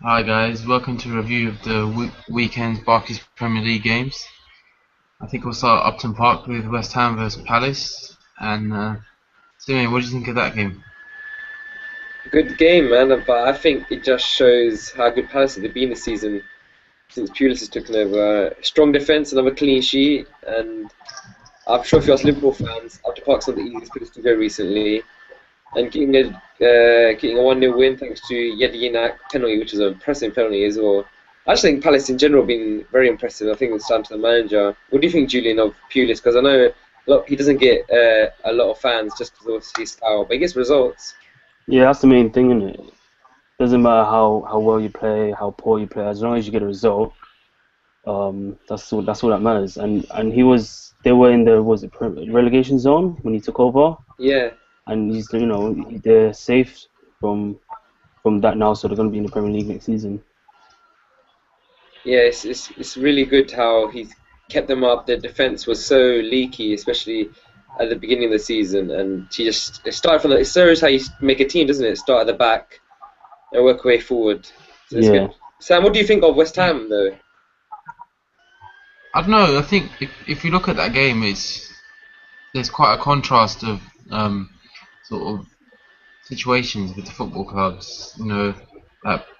Hi guys, welcome to a review of the weekend's Barclays Premier League games. I think we'll start at Upton Park with West Ham versus Palace. And Simeon, what do you think of that game? Good game, man, but I think it just shows how good Palace have been this season since Pulis has taken over. Strong defence, another clean sheet, and I'm sure if you ask Liverpool fans, Upton Park's not the easiest place to go recently. And getting a 1-0 win thanks to Yedinak penalty, which is an impressive penalty as well. I just think Palace in general have been very impressive. I think it's down to the manager. What do you think, Julian, of Pulis? Because I know he doesn't get a lot of fans just because of his style, but he gets results. Yeah, that's the main thing, isn't it? Doesn't matter how well you play, how poor you play, as long as you get a result, that's all that matters. And they were in the relegation zone when he took over, Yeah. and they're safe from that now, so they're going to be in the Premier League next season. Yeah, it's really good how he's kept them up. Their defense was so leaky, especially at the beginning of the season, and it started from the. It shows how you make a team, doesn't it? Start at the back and work your way forward. So it's Yeah, good. Sam, what do you think of West Ham, though? I don't know. I think if you look at that game, there's quite a contrast of sort of situations with the football clubs.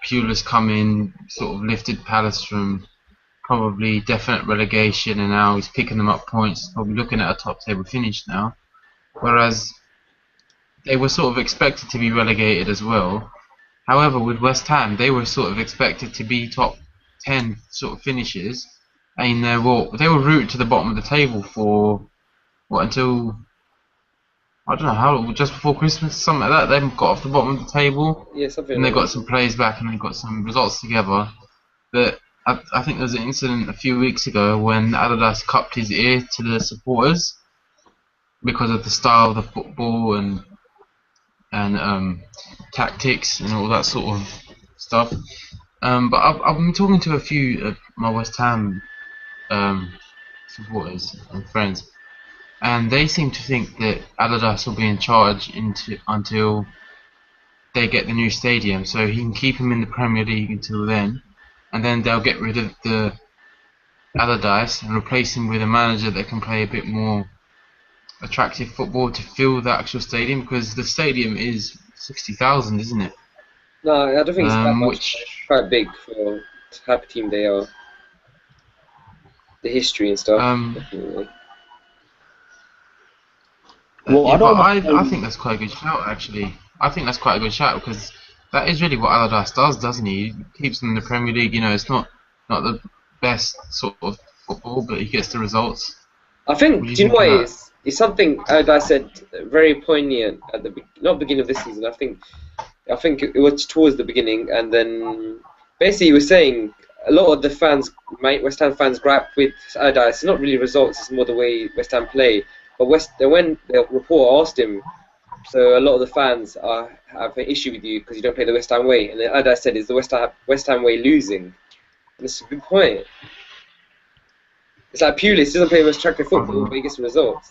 Pulis come in, sort of lifted Palace from probably definite relegation, and now he's picking them up points. Probably looking at a top table finish now. Whereas they were sort of expected to be relegated as well. However, with West Ham, they were sort of expected to be top 10 sort of finishes, and they were rooted to the bottom of the table for until I don't know how, just before Christmas, something like that. They got off the bottom of the table, Yeah, something and they like got that. some players back, and they got some results together. But I think there was an incident a few weeks ago when Adidas cupped his ear to the supporters because of the style of the football and tactics and all that sort of stuff. But I've been talking to a few of my West Ham um, supporters and friends, and they seem to think that Adidas will be in charge until they get the new stadium, so he can keep him in the Premier League until then, and then they'll get rid of the Allardyce and replace him with a manager that can play a bit more attractive football to fill the actual stadium, because the stadium is 60,000, isn't it? No, I don't think it's that much. Which It's quite big for the type of team they are. The history and stuff, um definitely. well, I yeah, but don't I mind. think that's quite a good shout actually. I think that's quite a good shout because that is really what Allardyce does, doesn't he? He keeps them in the Premier League. It's not the best sort of football, but he gets the results. I What do think, you do you know think of what it that? is? It's something, as I said, very poignant at not beginning of this season. I think it was towards the beginning, and then basically he was saying a lot of the fans, West Ham fans, gripe with Allardyce. It's not really results; it's more the way West Ham play. But when the reporter asked him, so a lot of the fans have an issue with you because you don't play the West Ham way, and then Allardyce said, "Is the West Ham way losing?" And it's a good point. It's like Pulis doesn't play the most attractive I don't football, but know. he gets the results.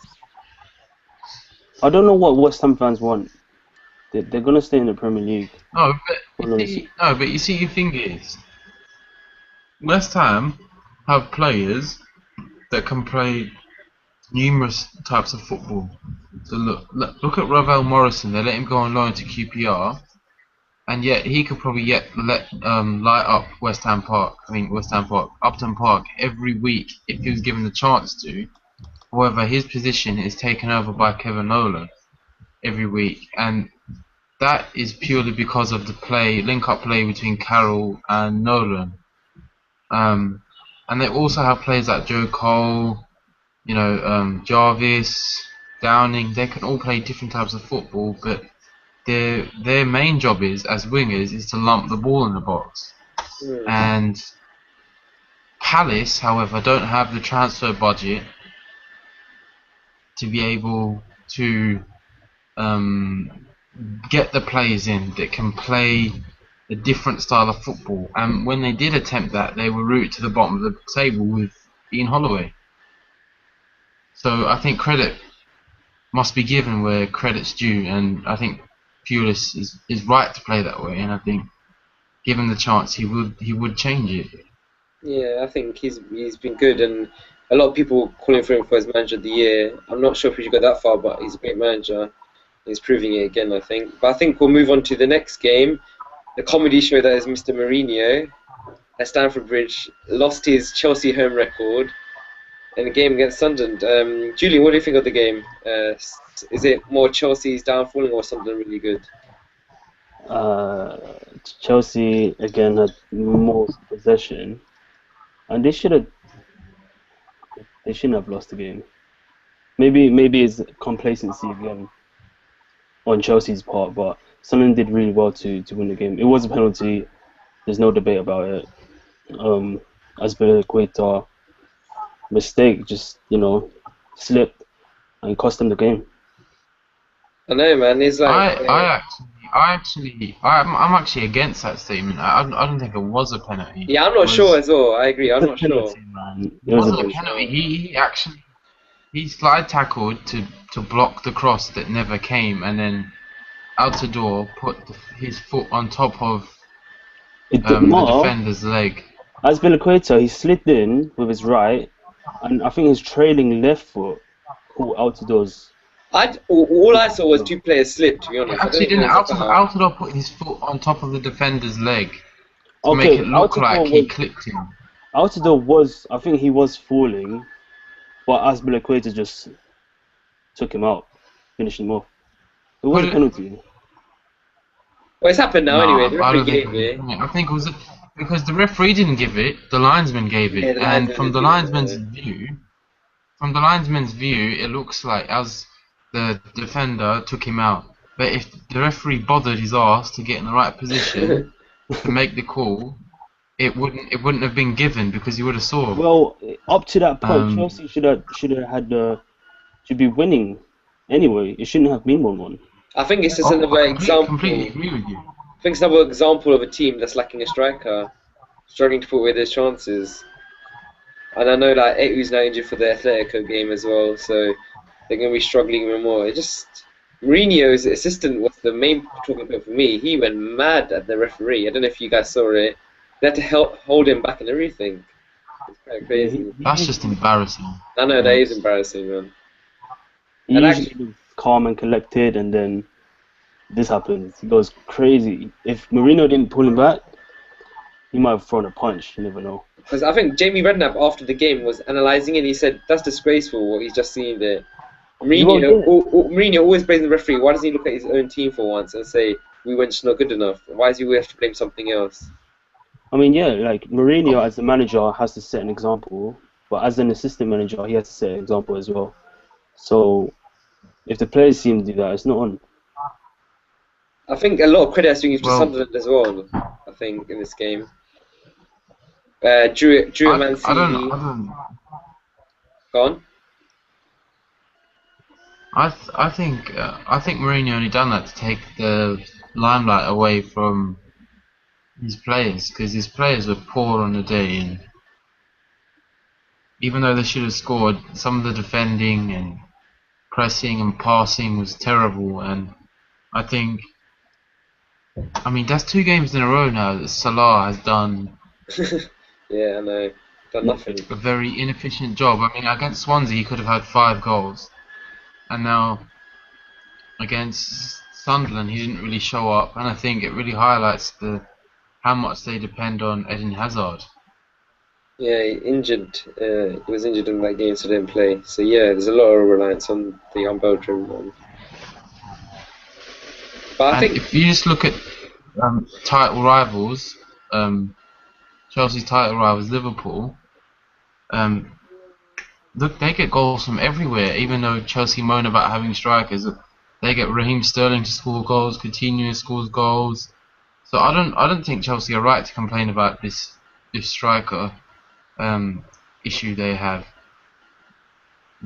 I don't know what West Ham fans want. They're going to stay in the Premier League. No, but Hold on a sec. you see, the thing is, West Ham have players that can play numerous types of football. So look at Ravel Morrison. They let him go on loan to QPR, and yet he could probably yet light up West Ham Park, Upton Park every week if he was given the chance to. However, his position is taken over by Kevin Nolan every week, and that is purely because of the link-up play between Carroll and Nolan. Um, and they also have players like Joe Cole, Jarvis, Downing. They can all play different types of football, but their main job as wingers is to lump the ball in the box. Hmm. And Palace, however, don't have the transfer budget to be able to um, get the players in that can play a different style of football. And when they did attempt that, they were rooted to the bottom of the table with Ian Holloway. So I think credit must be given where credit's due, and I think Pulis is right to play that way. And I think given the chance, he would change it. Yeah, I think he's been good, and a lot of people calling for him for his manager of the year. I'm not sure if he should go that far, but he's a great manager. He's proving it again, I think. But I think we'll move on to the next game, the comedy show that is Mr. Mourinho at Stamford Bridge lost his Chelsea home record in a game against Sunderland. Julian, what do you think of the game? Is it more Chelsea's downfalling or Sunderland really good? Uh, Chelsea again had most possession, and they shouldn't have lost the game. Maybe it's complacency again on Chelsea's part, but Sunderland did really well to win the game. It was a penalty. There's no debate about it. Azpilicueta mistake just slipped and cost them the game. I know, man. It's like I'm actually against that statement. I don't think it was a penalty. yeah, I'm not sure as well. I agree. I'm not sure. Penalty, man. It wasn't a penalty. He slide tackled to block the cross that never came, and then Altidore put his foot on top of It the didn't matter. defender's leg. Azpilicueta, he slid in with his right, and I think his trailing left foot caught Altidore's. All I saw was two players slip. To be honest, Actually, didn't Altidore put his foot on top of the defender's leg to make it look like he clipped him? Altidore was, I think he was falling, but Azpilicueta just took him out, finished him off. It was a penalty. Well, it's happened now anyway. The I don't referee think gave it. I think it was because the referee didn't give it, the linesman gave it, Yeah, the and linesman from the did, linesman's view, it looks like as the defender took him out. But if the referee bothered his ass to get in the right position to make the call, it wouldn't have been given because he would have saw. Well, up to that point, Chelsea should be winning anyway. It shouldn't have been 1-1. I think it's just another example. Completely agree with you. I think it's another example of a team that's lacking a striker, struggling to put away their chances. And I know that Etu's now injured for the Atletico game as well, so they're going to be struggling even more. It just Mourinho's assistant was the main talking point for me. He went mad at the referee. I don't know if you guys saw it. They had to help hold him back and everything. It's quite crazy. That's just embarrassing. I know, that is embarrassing, man. He And usually actually, is calm and collected, and then this happens. He goes crazy. If Mourinho didn't pull him back, he might have thrown a punch. You never know. because I think Jamie Redknapp after the game was analysing it and he said, that's disgraceful what he's just seen there. Mourinho always blames the referee. Why doesn't he look at his own team for once and say, we weren't just not good enough? Why does he always have to blame something else? I mean, yeah, like Mourinho as the manager has to set an example, but as an assistant manager, he has to set an example as well. So if the players see him do that, it's not on. I think a lot of credit has to be given to Sunderland as well, I think, in this game. Drew Man City. I don't. Go on. I think Mourinho only done that to take the limelight away from his players, because his players were poor on the day, and even though they should have scored, some of the defending and pressing and passing was terrible. And I mean that's 2 games in a row now that Salah has done Yeah, I know. Done nothing. a very inefficient job. I mean, against Swansea he could have had 5 goals, and now against Sunderland he didn't really show up. And I think it really highlights how much they depend on Eden Hazard. Yeah, injured. He was injured in that game, so didn't play. So yeah, there's a lot of reliance on the young Belgium one. But I think if you just look at title rivals, Chelsea's title rivals, Liverpool, look, they get goals from everywhere. Even though Chelsea moan about having strikers, they get Raheem Sterling to score goals, Coutinho scores goals. So I don't think Chelsea are right to complain about this striker issue they have.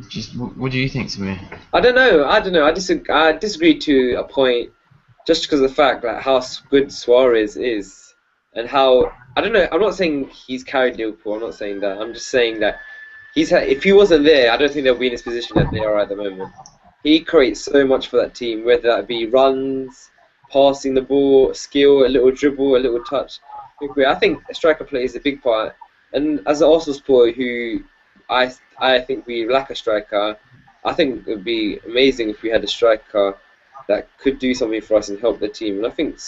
Just what do you think, Samir? I don't know. I disagree to a point, just because of the fact that how good Suarez is, and how I don't know. I'm not saying he's carried Liverpool. I'm not saying that. I'm just saying that if he wasn't there, I don't think they'll be in this position that they are at the moment. He creates so much for that team, whether that be runs, passing the ball, skill, a little dribble, a little touch. I think a striker plays a big part. And as an Arsenal supporter who I think we lack a striker, I think it would be amazing if we had a striker that could do something for us and help the team. And I think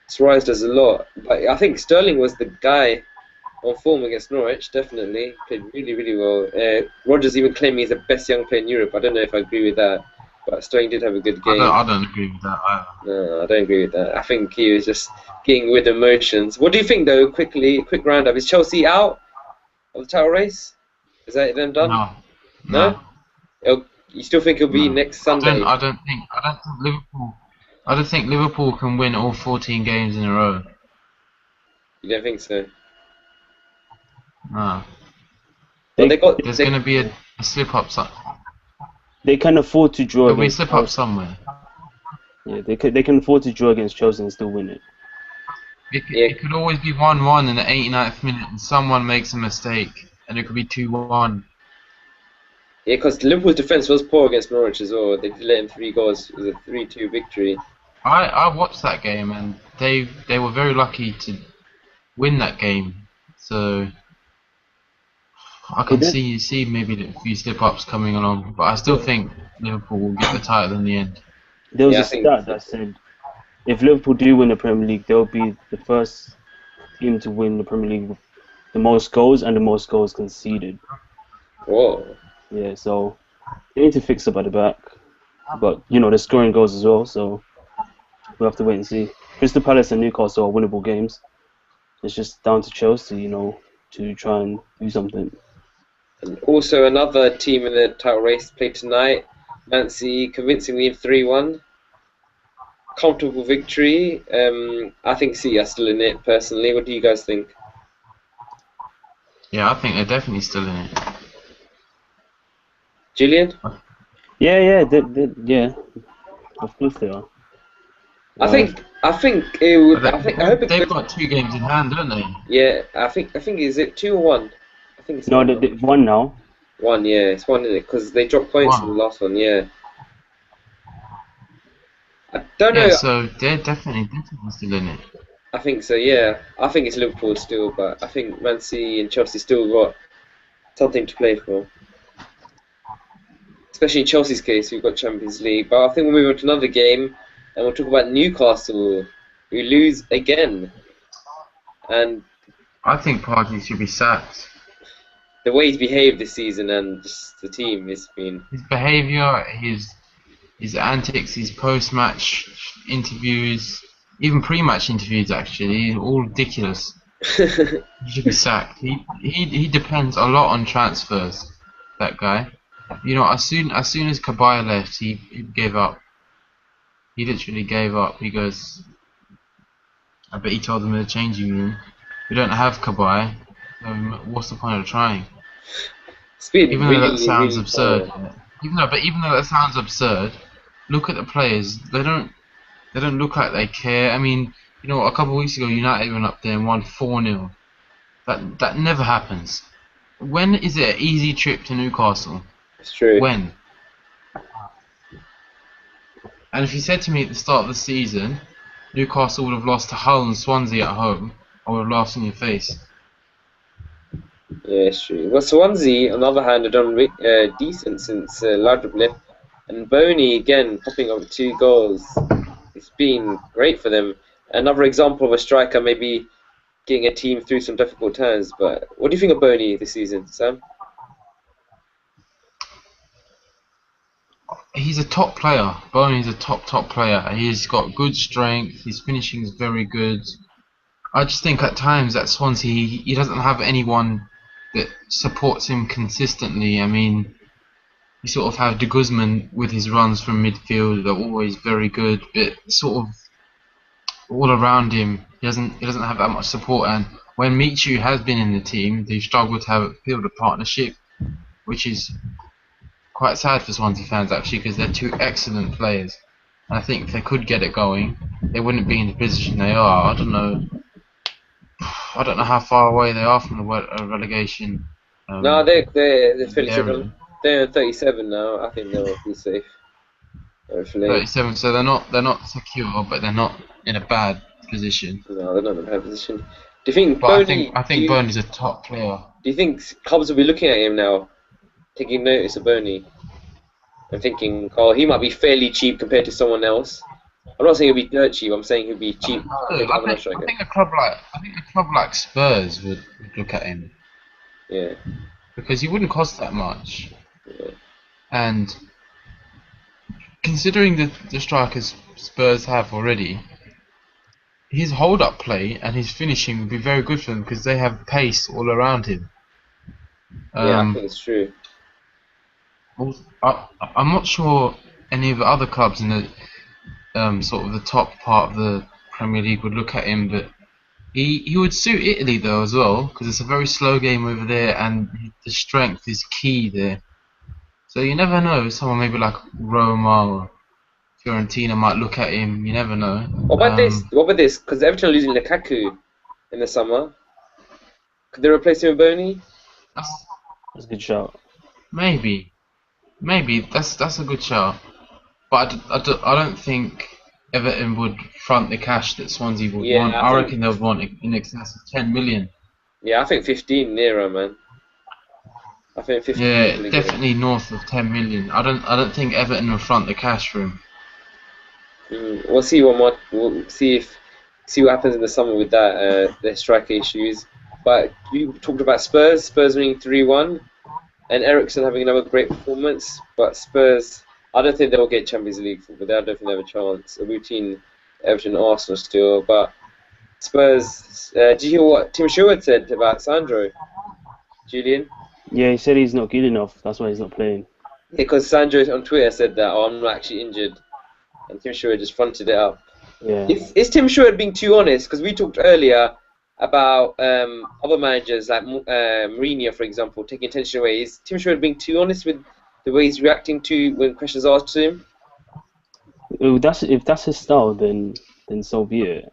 Suarez does a lot. But I think Sterling was the guy on form against Norwich, definitely. Played really, really well. Rodgers even claimed he's the best young player in Europe. I don't know if I agree with that. But Sterling did have a good game. I don't agree with that either. No, I don't agree with that. I think he was just getting with emotions. What do you think, though? Quickly, quick roundup. Is Chelsea out of the title race? Is that them done? No. You still think it'll be next Sunday? I don't think Liverpool can win all 14 games in a row. You don't think so? No. Well, There's going to be a slip up. They can afford to draw. There'll be a slip up somewhere. Yeah, they can afford to draw against Chelsea and still win it. It could always be 1-1 in the 89th minute and someone makes a mistake, and it could be 2-1. Yeah, because Liverpool's defence was poor against Norwich as well. They let in 3 goals. It was a 3-2 victory. I watched that game and they were very lucky to win that game. So I can see maybe a few slip ups coming along, but I still think Liverpool will get the title in the end. There was a stat that said if Liverpool do win the Premier League, they'll be the first team to win the Premier League with the most goals and the most goals conceded. Whoa. Yeah, so they need to fix up at the back. But, they're scoring goals as well, so we'll have to wait and see. Crystal Palace and Newcastle are winnable games. It's just down to Chelsea, to try and do something. And also another team in the title race played tonight. Man City convincingly 3-1. Comfortable victory. I think City are still in it, personally. What do you guys think? Yeah, I think they're definitely still in it. Julian? Yeah, of course they are. I think it would. I hope they've got 2 games in hand, don't they? Yeah, I think is it 2 or 1? I think it's no, they 1 now. 1, yeah, it's 1 in it because they dropped points in the last one. Yeah. I don't know. Yeah, so they're definitely still in it. I think so. Yeah, I think it's Liverpool still, but I think Man City and Chelsea still got something to play for. Especially in Chelsea's case, we've got Champions League. But I think we'll move on to another game, and we'll talk about Newcastle, who lose again. And I think Partey should be sacked. The way he's behaved this season and just the team has been... His behaviour, his antics, his post-match interviews, even pre-match interviews actually, all ridiculous. He should be sacked. He depends a lot on transfers, that guy. As soon as Kabaya left, he gave up. He literally gave up. He goes, I bet he told them in the changing room, we don't have Kabaya, so what's the point of trying? Even though that sounds absurd. Even though that sounds absurd, look at the players. They don't look like they care. I mean, a couple of weeks ago, United went up there and won 4-0. That never happens. When is it an easy trip to Newcastle? It's true. When? And if you said to me at the start of the season, Newcastle would have lost to Hull and Swansea at home, I would have laughed in your face. Yeah, it's true. Well, Swansea, on the other hand, have done decent since Laudrup left. And Boney, again, popping up with 2 goals. It's been great for them. Another example of a striker maybe getting a team through some difficult times. But what do you think of Boney this season, Sam? He's a top player. Boney's a top player. He's got good strength. His finishing is very good. I just think at times at Swansea he doesn't have anyone that supports him consistently. I mean, you sort of have De Guzman with his runs from midfield. They're always very good, but sort of all around him he doesn't have that much support. And when Michu has been in the team, they've struggled to build a partnership, which is quite sad for Swansea fans actually, because they're 2 excellent players. And I think if they could get it going, they wouldn't be in the position they are. I don't know how far away they are from the relegation. No, they're 37. They're 37 now. I think they'll be safe. Hopefully. 37. So they're not secure, but they're not in a bad position. No, they're not in a bad position. Do you think But Boney? I think Burnley's a top player. Do you think clubs will be looking at him now, taking notice of Boney, and thinking, oh, he might be fairly cheap compared to someone else? I'm not saying he'll be dirt cheap. I'm saying he'll be I cheap don't know. compared to other I non-striker. think a club like Spurs would look at him Yeah, because he wouldn't cost that much. yeah, And considering the strikers Spurs have already, his hold-up play and his finishing would be very good for them because they have pace all around him. yeah. I Um, think it's true. I'm not sure any of the other clubs in the sort of the top part of the Premier League would look at him, but he would suit Italy though as well because it's a very slow game over there and the strength is key there. So you never know. Someone maybe like Roma or Fiorentina might look at him. You never know. What about this? What about this? Because Everton are losing Lukaku in the summer. Could they replace him with Boney? That's, That's a good shout. maybe that's a good shout. But I don't think Everton would front the cash that Swansea would want. Yeah, I I think. reckon they would want in excess of 10 million. Yeah, I think 15 nearer, man. I think 15 is Yeah, really good. definitely north of 10 million. I don't think Everton will front the cash for him. We'll see we'll see what happens in the summer with that their striker issues. But you talked about Spurs. Spurs winning 3-1, and Ericsson having another great performance. But Spurs, I don't think they'll get Champions League football. I don't think they have a chance. A routine Everton, Arsenal still. But Spurs. Did you hear what Tim Sherwood said about Sandro, Julian? Yeah, he said he's not good enough. That's why he's not playing. Because Sandro on Twitter said that, oh, I'm not actually injured, and Tim Sherwood just fronted it up. Yeah. Is Tim Sherwood being too honest? Because we talked earlier about other managers like Mourinho, for example, taking attention away. Is Tim Sherwood being too honest with the way he's reacting to when questions are asked to him? If that's his style, then so be it.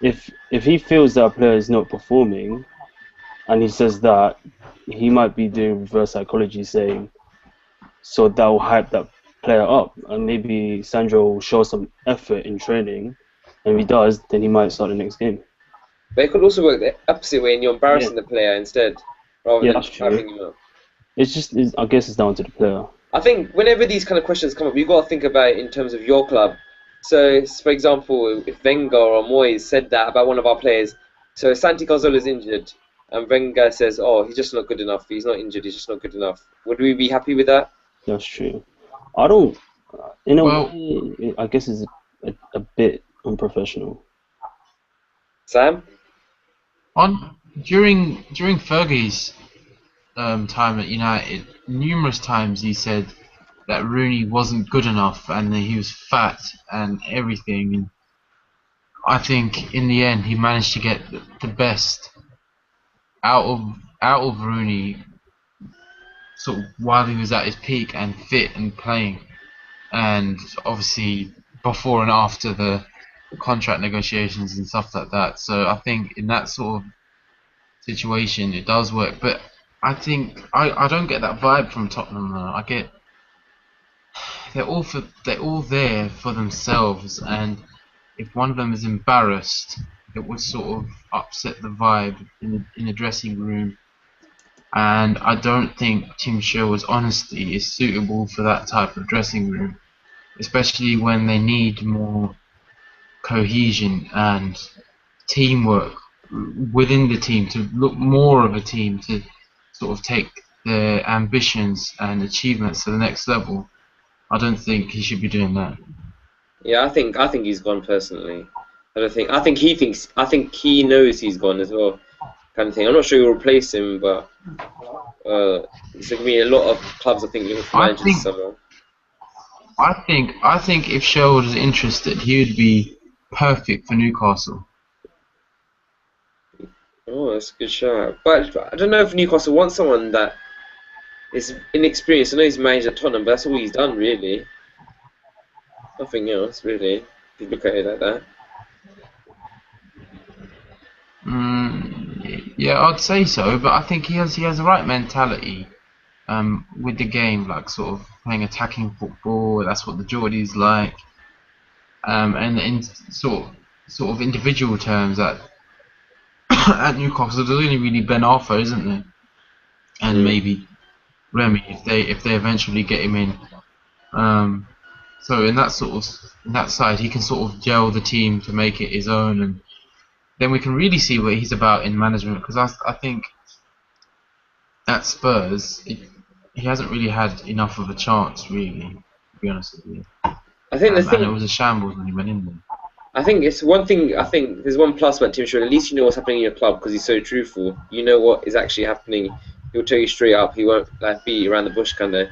If he feels that a player is not performing, and he says that, he might be doing reverse psychology, saying so that will hype that player up, and maybe Sandro will show some effort in training, and if he does, then he might start the next game. But it could also work the opposite way, and you're embarrassing the player instead, rather Yeah, than that's hyping true. him up. I guess it's down to the player. I think whenever these kind of questions come up, you've got to think about it in terms of your club. So, for example, if Wenger or Moyes said that about one of our players, so Santi Cazorla's injured, and Wenger says, oh, he's just not good enough, he's not injured, he's just not good enough. Would we be happy with that? That's true. I don't. In a Well, way, I guess it's a bit unprofessional. Sam? during Fergie's time at United, numerous times he said that Rooney wasn't good enough and that he was fat and everything. And I think in the end he managed to get the best out of Rooney, sort of while he was at his peak and fit and playing. And obviously before and after the contract negotiations and stuff like that. So I think in that sort of situation it does work. But I think I don't get that vibe from Tottenham though. I get they're all there for themselves, and if one of them is embarrassed, it would sort of upset the vibe in the dressing room. And I don't think Tim Sherwood's honesty is suitable for that type of dressing room, especially when they need more cohesion and teamwork within the team to look more of a team to sort of take their ambitions and achievements to the next level. I don't think he should be doing that. Yeah, I think he's gone personally. I think he knows he's gone as well, kind of thing. I'm not sure he'll replace him, but there's going to be a lot of clubs I think looking for I managers think this summer. I think if Sherwood is interested, he would be perfect for Newcastle. Oh, that's a good shout. But I don't know if Newcastle wants someone that is inexperienced. I know he's managed at Tottenham, but that's all he's done really. Nothing else really. If you look at it like that. Yeah, I'd say so, but I think he has the right mentality. with the game, like sort of playing attacking football. That's what the Geordies like. And in sort of individual terms, at Newcastle, there's only really Ben Arthur, isn't there? And Mm. maybe Remy if they eventually get him in. So in that side, he can sort of gel the team to make it his own, and then we can really see what he's about in management. Because I think at Spurs, he hasn't really had enough of a chance, really, to be honest with you. I think the And it thing, was a shambles when he went in there. I think it's one thing. I think there's one plus about Tim Sherwood. At least you know what's happening in your club because he's so truthful. You know what is actually happening. He'll tell you straight up. He won't like beat around the bush kind of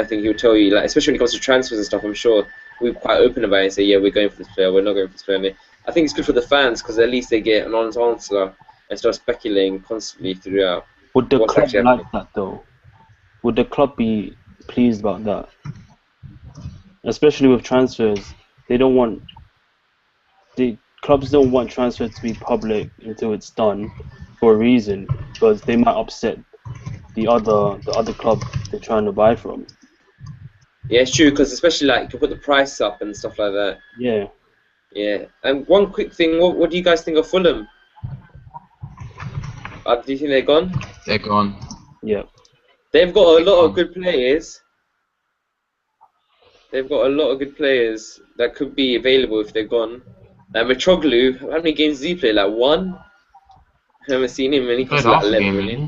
thing. He'll tell you like, especially when it comes to transfers and stuff. I'm sure we're quite open about it and say, yeah, we're going for this player. We're not going for this player. And I think it's good for the fans because at least they get an honest answer instead of speculating constantly throughout Would the what's club actually like happening. that though? Would the club be pleased about that? Especially with transfers, they don't want the clubs don't want transfers to be public until it's done for a reason because they might upset the other club they're trying to buy from. Yeah, it's true because especially like you can put the price up and stuff like that. Yeah, Yeah. And one quick thing, what do you guys think of Fulham? Do you think they're gone? They're gone. yeah. They've got a They're lot of gone. good players. They've got a lot of good players that could be available if they're gone. Like Mitroglou, how many games does he play? Like one? I haven't seen him and he He played costs like half a 11 game, million.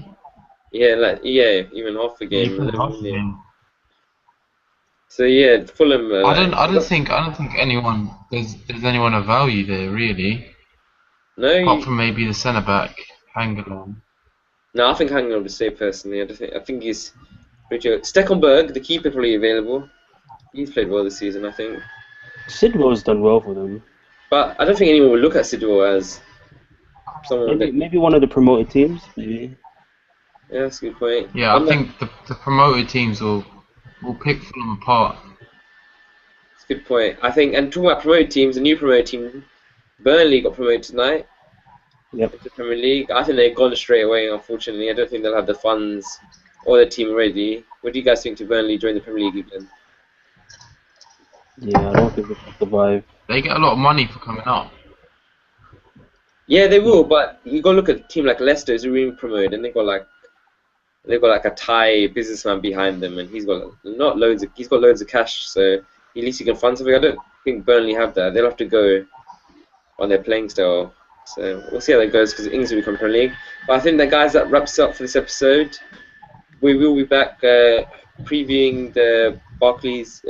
didn't Yeah, even half a he? Yeah, he game, played 11 half a million. game. So yeah, Fulham. I don't think there's anyone of value there really, No, apart from maybe the centre back, Hangalan. no, I think Hangman would stay personally. I think he's pretty good. Stekenberg, the keeper, probably available. He's played well this season, I think. Sidwell's done well for them. But I don't think anyone would look at Sidwell as someone Maybe that. maybe one of the promoted teams. Maybe. Yeah, that's a good point. Yeah, I think the promoted teams will pick Fulham apart. That's a good point. I think, and talking about promoted teams, the new promoted team, Burnley got promoted tonight Yep. into the Premier League. I think they've gone straight away, unfortunately. I don't think they'll have the funds or the team ready. What do you guys think to Burnley join the Premier League again? Yeah, I don't think they can survive. They get a lot of money for coming up. Yeah, they will, but you got to look at a team like Leicester, who's really promoted, and they've got like a Thai businessman behind them, and he's got loads of cash, so at least he can fund something. I don't think Burnley have that. They'll have to go on their playing style. So we'll see how that goes because England will become Premier League. But I think that guys, that wraps up for this episode. We will be back previewing the Barclays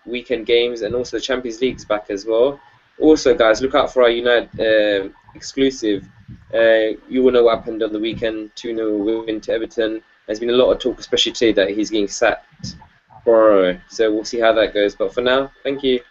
weekend games and also the Champions League's back as well. Also, guys, look out for our United exclusive. You will know what happened on the weekend. 2-0 win to Everton. There's been a lot of talk, especially today, that he's getting sacked tomorrow. So we'll see how that goes. But for now, thank you.